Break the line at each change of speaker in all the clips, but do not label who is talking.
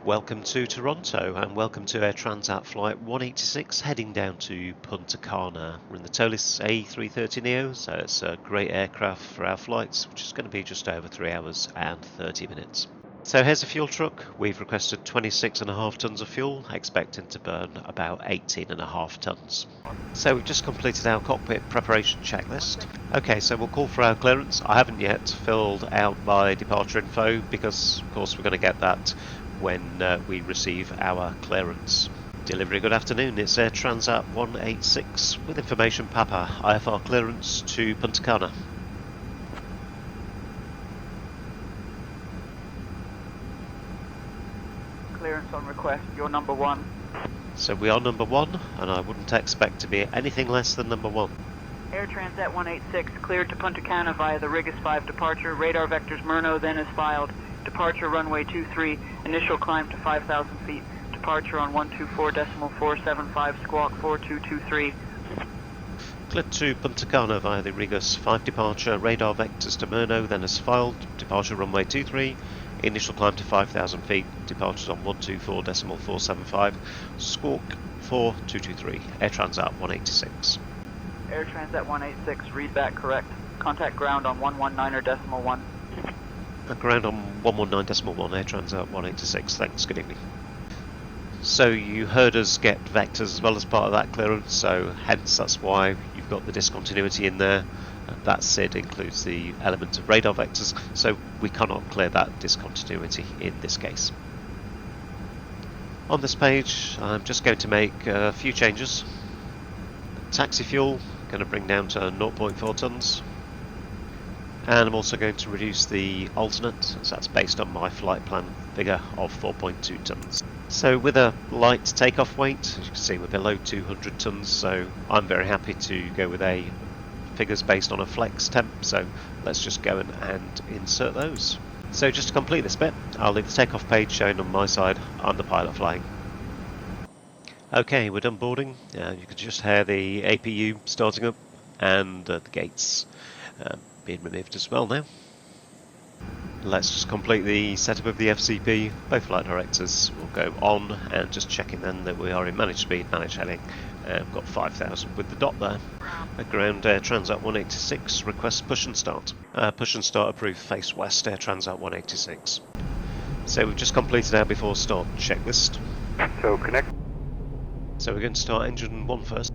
Welcome to Toronto and welcome to Air Transat Flight 186 heading down to Punta Cana. We're in the ToLiss A330neo, so it's a great aircraft for our flights, which is going to be just over 3 hours and 30 minutes. So here's a fuel truck. We've requested 26.5 tonnes of fuel, expecting to burn about 18.5 tonnes. So we've just completed our cockpit preparation checklist. Okay, so we'll call for our clearance. I haven't yet filled out my departure info because, of course, we're going to get that when we receive our clearance. Delivery, good afternoon. It's Air Transat 186 with information Papa, IFR clearance to Punta Cana.
Clearance on request, you're number 1.
So we are number 1, and I wouldn't expect to be anything less than number 1.
Air Transat 186 cleared to Punta Cana via the Rigas 5 departure. Radar vectors Murno then is filed. Departure runway 23, initial climb to 5,000 feet. Departure on 124.475, squawk 4223.
Cleared to Punta Cana via the Rigas 5 departure. Radar vectors to Murno then is filed. Departure runway 23. Initial climb to 5,000 feet, departures on 124.475, squawk 4223, Air Transat 186.
Air Transat 186, read back correct. Contact ground on 119.1.
Ground on 119.1, Air Transat 186, thanks, good evening. So you heard us get vectors as well as part of that clearance, so hence that's why you've got the discontinuity in there. That SID includes the element of radar vectors, so we cannot clear that discontinuity in this case. On this page, I'm just going to make a few changes. Taxi fuel, going to bring down to 0.4 tonnes. And I'm also going to reduce the alternate, so that's based on my flight plan figure of 4.2 tonnes. So with a light takeoff weight, as you can see we're below 200 tonnes, so I'm very happy to go with a figures based on a flex temp, so let's just go in and insert those. So just to complete this bit, I'll leave the takeoff page showing on my side. I'm the pilot flying. Okay, we're done boarding. You can just hear the APU starting up and the gates being removed as well now. Let's just complete the setup of the FCP. Both flight directors will go on and just checking then that we are in managed speed, managed heading. We've got 5,000 with the dot there. Ground Air Transat 186 requests push and start. Push and start approved, face west Air Transat 186. So we've just completed our before start checklist.
So connect.
So we're going to start engine 1 first.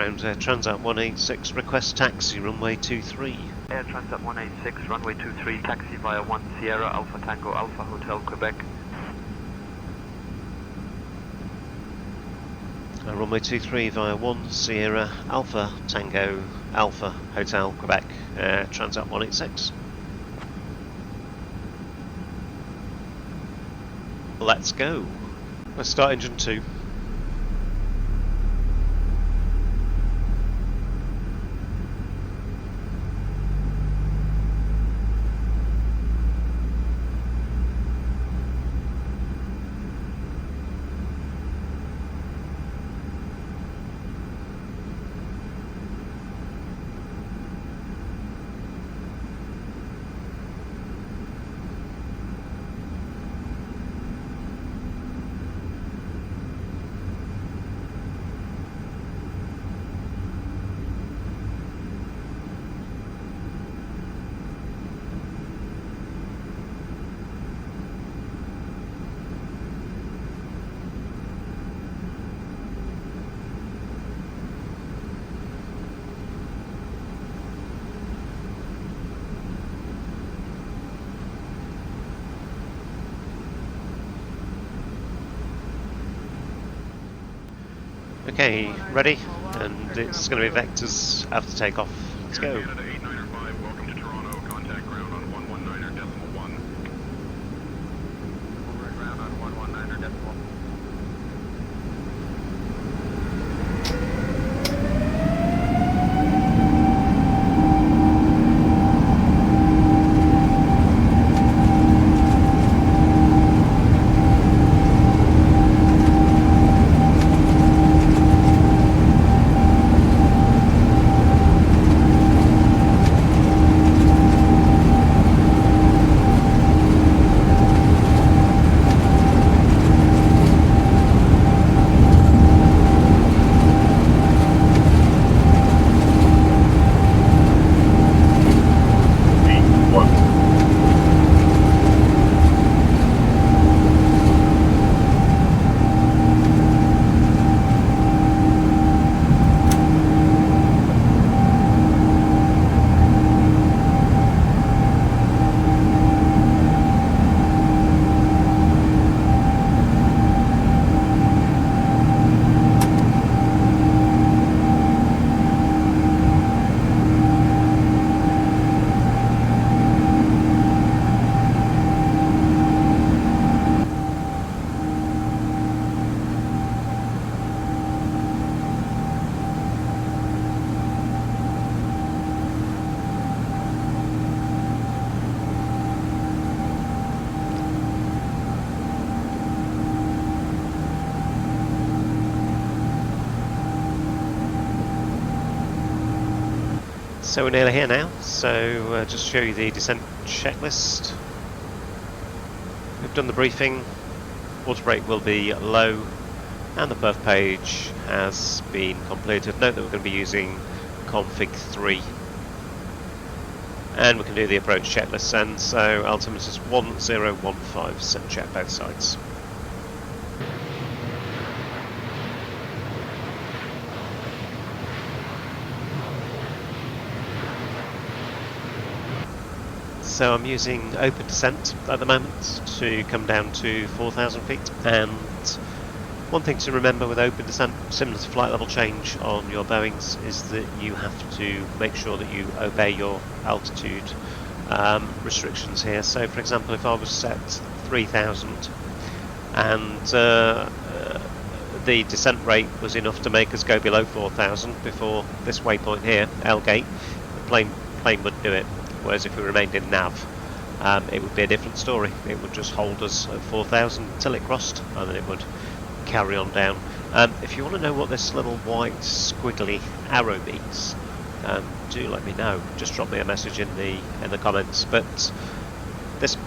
ground, Transat 186, request taxi, runway 23.
Air Transat 186, runway 23, taxi via 1 Sierra Alpha Tango Alpha Hotel Quebec.
Runway 23 via 1 Sierra Alpha Tango Alpha Hotel Quebec, Transat 186. Let's go. Let's start engine 2. Okay, ready? And it's going to be vectors after takeoff. Let's go.
Welcome to Toronto. Contact ground on 119.1.
Over ground on 119.1.
So we're nearly here now, so just show you the descent checklist. We've done the briefing, water brake will be low, and the perf page has been completed. Note that we're going to be using config 3. And we can do the approach checklist then, so altimeter is 1015, set check both sides. So I'm using open descent at the moment to come down to 4,000 feet, and one thing to remember with open descent, similar to flight level change on your Boeings, is that you have to make sure that you obey your altitude restrictions here. So for example, if I was set 3,000 and the descent rate was enough to make us go below 4,000 before this waypoint here, L gate, the plane would do it. Whereas if we remained in nav, it would be a different story. It would just hold us at 4,000 until it crossed, and then it would carry on down. If you want to know what this little white squiggly arrow means, do let me know. Just drop me a message in the comments. But this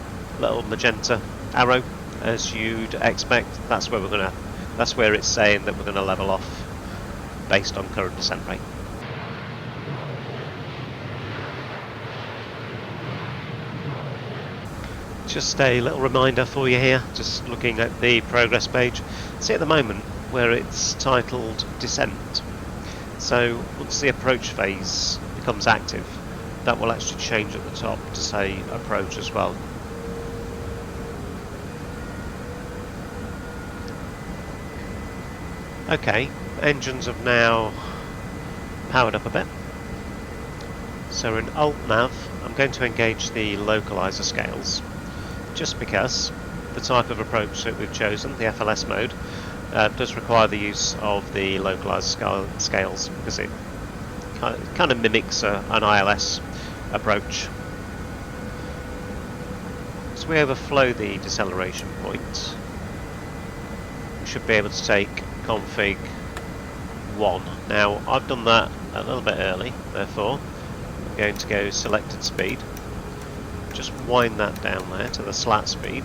little magenta arrow, as you'd expect, that's where it's saying that we're gonna level off based on current descent rate. Just a little reminder for you here, just looking at the progress page. See at the moment where it's titled descent. So once the approach phase becomes active, that will actually change at the top to say approach as well. Okay, engines have now powered up a bit. So we're in Alt Nav. I'm going to engage the localizer scales, just because the type of approach that we've chosen, the FLS mode, does require the use of the localizer scales, because it kind of mimics an ILS approach. As we overflow the deceleration point, we should be able to take config 1. Now I've done that a little bit early, therefore I'm going to go selected speed, just wind that down there to the slat speed,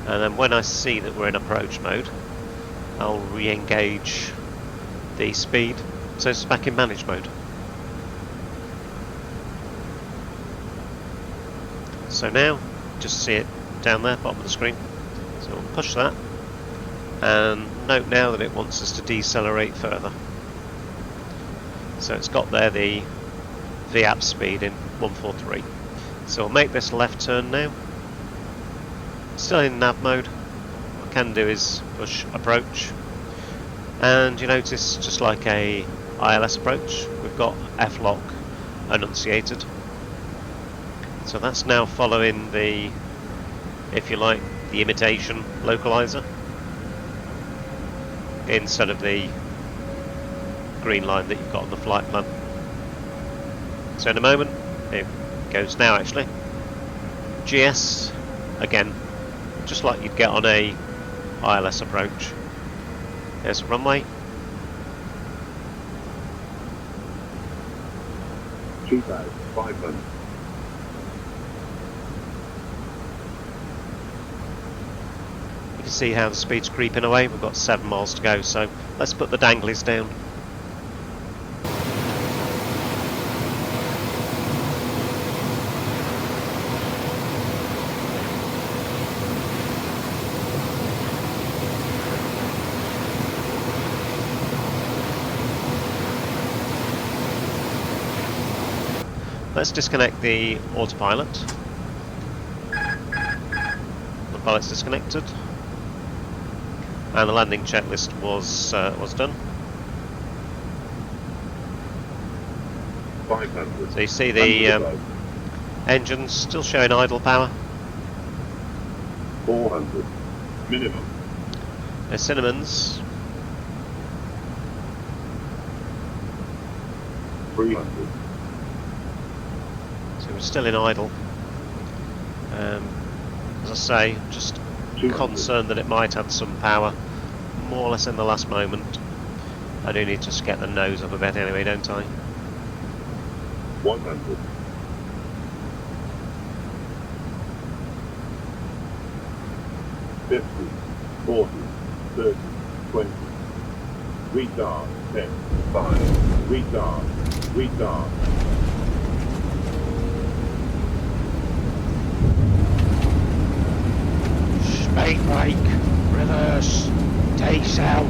and then when I see that we're in approach mode, I'll re-engage the speed so it's back in manage mode. So now, just see it down there, bottom of the screen. So we'll push that, and note now that it wants us to decelerate further. So it's got there the VAP speed in 143. So we'll make this left turn now. Still in nav mode. What I can do is push approach, and you notice, just like a ILS approach, we've got F-lock enunciated. So that's now following the, if you like, the imitation localizer, instead of the green line that you've got on the flight plan. So in a moment, it goes now actually. GS, again, just like you'd get on a ILS approach. There's a runway.
2,500.
You can see how the speed's creeping away. We've got 7 miles to go, so let's put the danglies down. Let's disconnect the autopilot. The pilot's disconnected, and the landing checklist was done.
500.
So you see the engines still showing idle power.
400. Minimum.
The cinnamons,
300.
so we're still in idle. As I say, just
200.
concerned that it might add some power, more or less in the last moment. I do need to just get the nose up a bit anyway, don't I?
100. 50. 40. 30. 20. Retard. 10. 5. Retard. Retard.
Speedbrake, reverse, decel.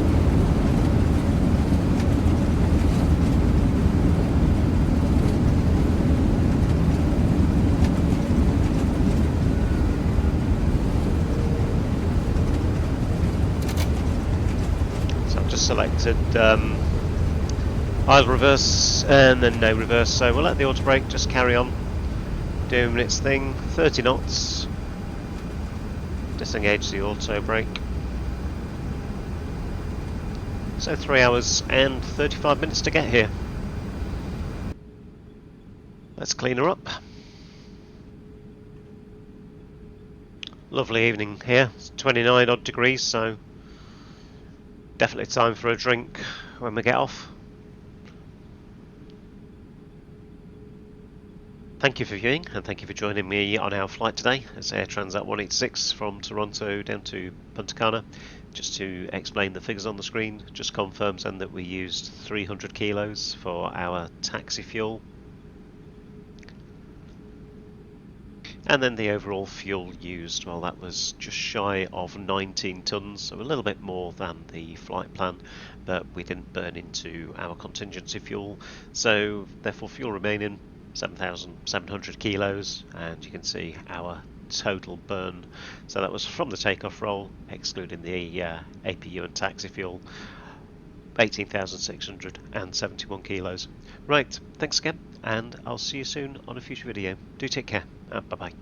So I've just selected either reverse and then no reverse, so we'll let the auto brake just carry on doing its thing. 30 knots. Disengage the auto brake. So 3 hours and 35 minutes to get here. Let's clean her up. Lovely evening here. It's 29 odd degrees, so definitely time for a drink when we get off. Thank you for viewing, and thank you for joining me on our flight today. It's Air Transat 186 from Toronto down to Punta Cana. Just to explain the figures on the screen, just confirms then that we used 300 kilos for our taxi fuel. And then the overall fuel used, well, that was just shy of 19 tonnes, so a little bit more than the flight plan, but we didn't burn into our contingency fuel, so therefore fuel remaining 7,700 kilos, and you can see our total burn. So that was from the takeoff roll, excluding the APU and taxi fuel, 18,671 kilos. Right, thanks again, and I'll see you soon on a future video. Do take care, and bye bye.